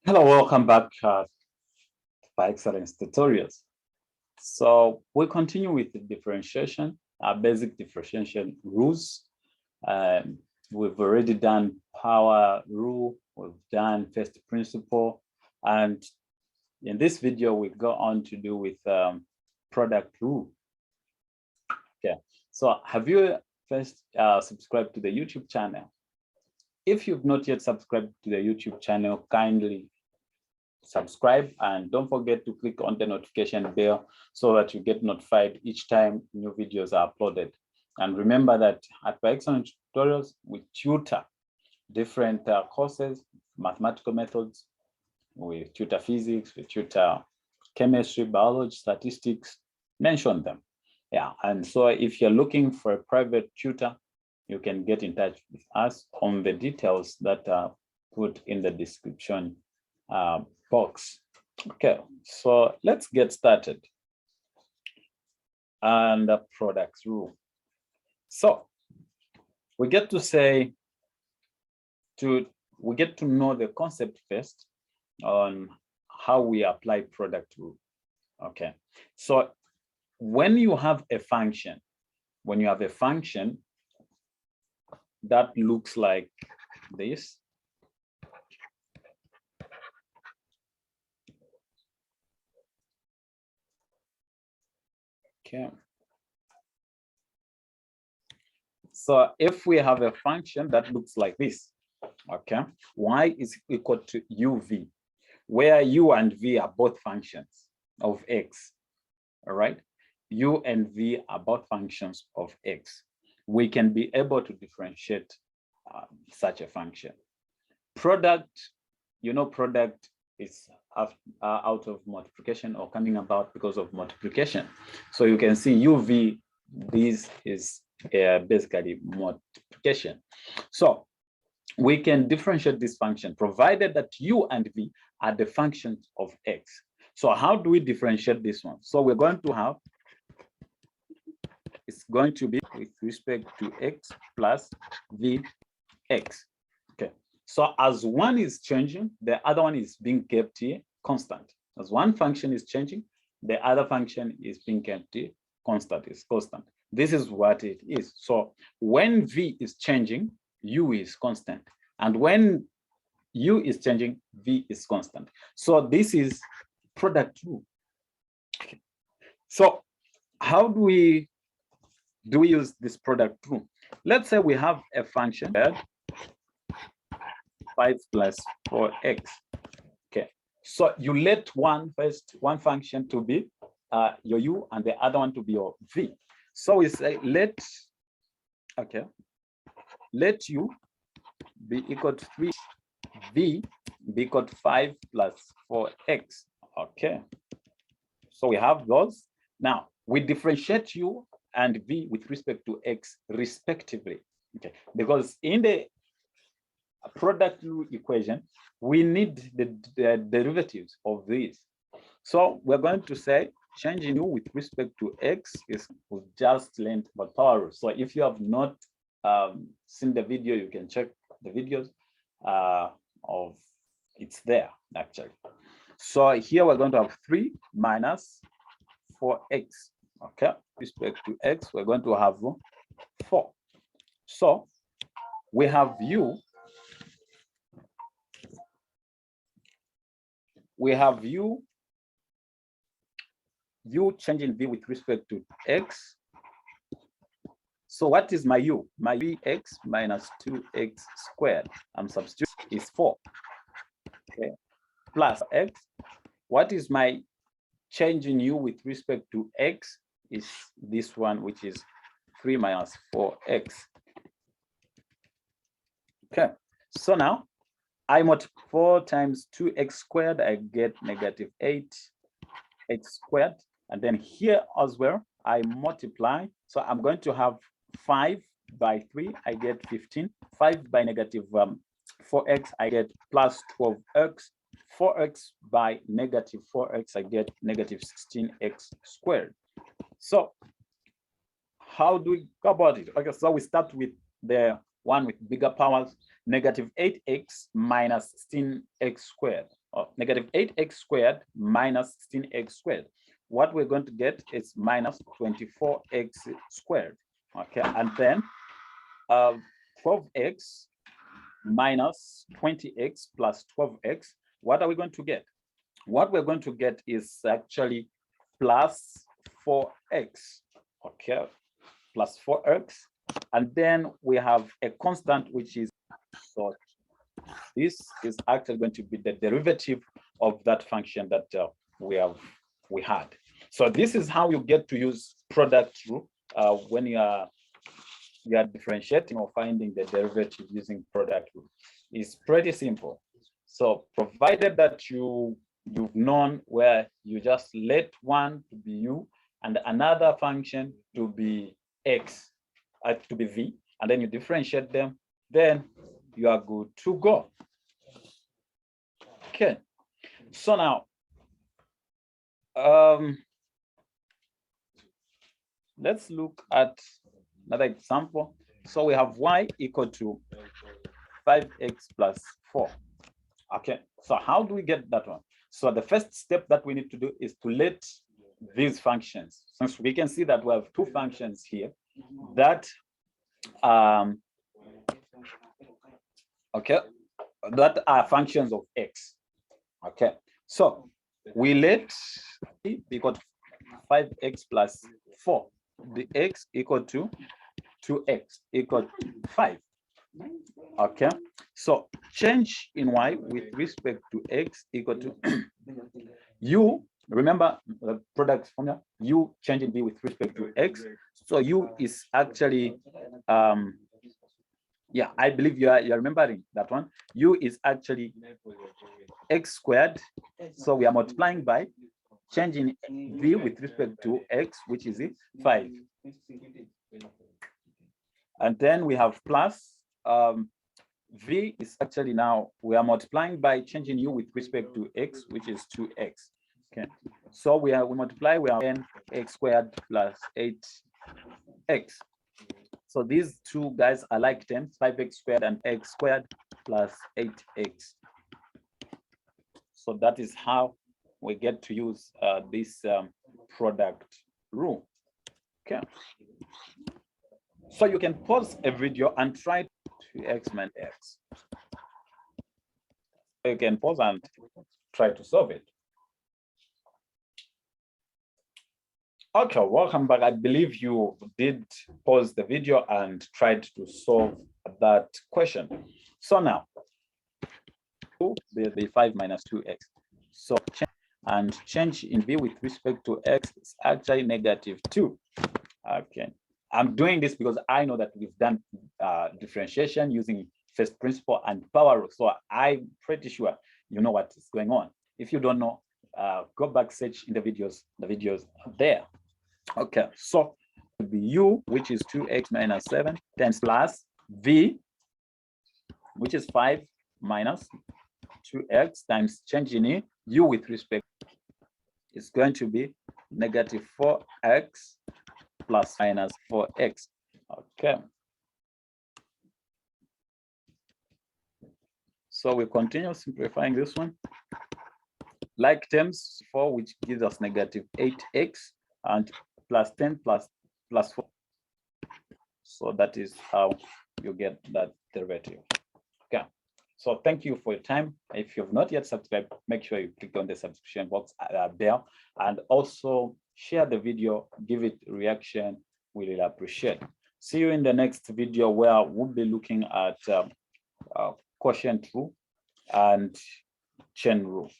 Hello, welcome back by Excellence Tutorials. So we continue with the differentiation, our basic differentiation rules. We've already done power rule, we've done first principle, and in this video, we go on to do with product rule. Okay, so have you first subscribed to the YouTube channel? If you've not yet subscribed to the YouTube channel, kindly subscribe and don't forget to click on the notification bell so that you get notified each time new videos are uploaded. And remember that at By Excellent Tutorials, we tutor different courses, mathematical methods, we tutor physics, we tutor chemistry, biology, statistics, mention them. Yeah, and so if you're looking for a private tutor, you can get in touch with us on the details that are put in the description box. Okay, so let's get started. And the products rule. So we get to know the concept first on how we apply product rule. Okay, so when you have a function, that looks like this. Okay. So if we have a function that looks like this, okay, y is equal to uv, where u and v are both functions of x, all right? U and v are both functions of x. We can be able to differentiate such a function. Product, product is out of multiplication or coming about because of multiplication. So you can see uv, this is basically multiplication. So we can differentiate this function provided that u and v are the functions of x. So how do we differentiate this one? So we're going to have, it's going to be with respect to x plus vx. Okay, so as one is changing, the other one is being kept here constant. As one function is changing, the other function is being kept here constant. This is what it is. So when v is changing, u is constant. And when u is changing, v is constant. So this is product rule. Okay. So how do we use this product rule? Let's say we have a function 5 plus 4x. Okay, so you let one function to be your u and the other one to be your v. So we say let u be equal to 3, v be equal to 5 plus 4x. Okay, so we have those. Now we differentiate u and v with respect to x respectively. Okay, because in the product rule equation, we need the derivatives of these. So we're going to say changing u with respect to x is, we just learned about power rule. So if you have not seen the video, you can check the videos of it's there actually. So here we're going to have 3 minus 4x. Okay, with respect to x, we're going to have 4. So we have u. We have u changing v with respect to x. So what is my u? My x minus 2x squared, I'm substituting, is 4. Okay, plus x. What is my change in u with respect to x? Is this one, which is 3 minus 4x. Okay, so now I multiply 4 times 2x squared, I get negative 8x squared. And then here as well, I multiply. So I'm going to have 5 by 3, I get 15. 5 by negative 4x, I get plus 12x. 4x by negative 4x, I get negative 16x squared. So how do we go about it? Okay, so we start with the one with bigger powers, negative 8x minus 16x squared. negative 8x squared minus 16x squared. What we're going to get is minus 24x squared. Okay, and then 12x minus 20x plus 12x. What are we going to get? What we're going to get is actually plus 4x. Okay, plus 4x. And then we have a constant, which is, so this is actually going to be the derivative of that function that we had. So this is how you get to use product rule when you are differentiating or finding the derivative using product rule. It's pretty simple. So provided that you've known where you just let one to be u and another function to be x, to be v, and then you differentiate them, then you are good to go. Okay, so now let's look at another example. So we have y equal to 5x plus 4. Okay, so how do we get that one? So the first step that we need to do is to let these functions, since we can see that we have two functions here that okay, that are functions of x. Okay, so we let it equal to 5x plus 4, the x equal to 2x equal to 5. Okay, so change in y with respect to x equal to u. Remember the product formula, u changing v with respect to x. So u is actually yeah, I believe you're remembering that one. U is actually x squared. So we are multiplying by changing v with respect to x, which is 5. And then we have plus v is actually, now we are multiplying by changing u with respect to x, which is 2x. Okay, so we multiply, we have n x squared plus 8x. So these two guys are like terms, 5x squared and x squared plus 8x. So that is how we get to use this product rule. Okay. So you can pause a video and try to x minus x. You can pause and try to solve it. Okay, welcome back. I believe you did pause the video and tried to solve that question. So now, the 5 minus 2x. So change in v with respect to x is actually -2. Okay, I'm doing this because I know that we've done differentiation using first principle and power rule. So I'm pretty sure you know what is going on. If you don't know, go back, search in the videos are there. Okay, so it will be u, which is 2x minus 7, times plus v, which is 5 minus 2x, times changing in u with respect is going to be -4x plus minus 4x. Okay. So we continue simplifying this one. Like terms 4, which gives us -8x, and plus 10 plus 4. So that is how you get that derivative. Okay. So thank you for your time. If you've not yet subscribed, make sure you click on the subscription box there, and also share the video, give it a reaction. We really appreciate. See you in the next video, where we'll be looking at quotient rule and chain rule.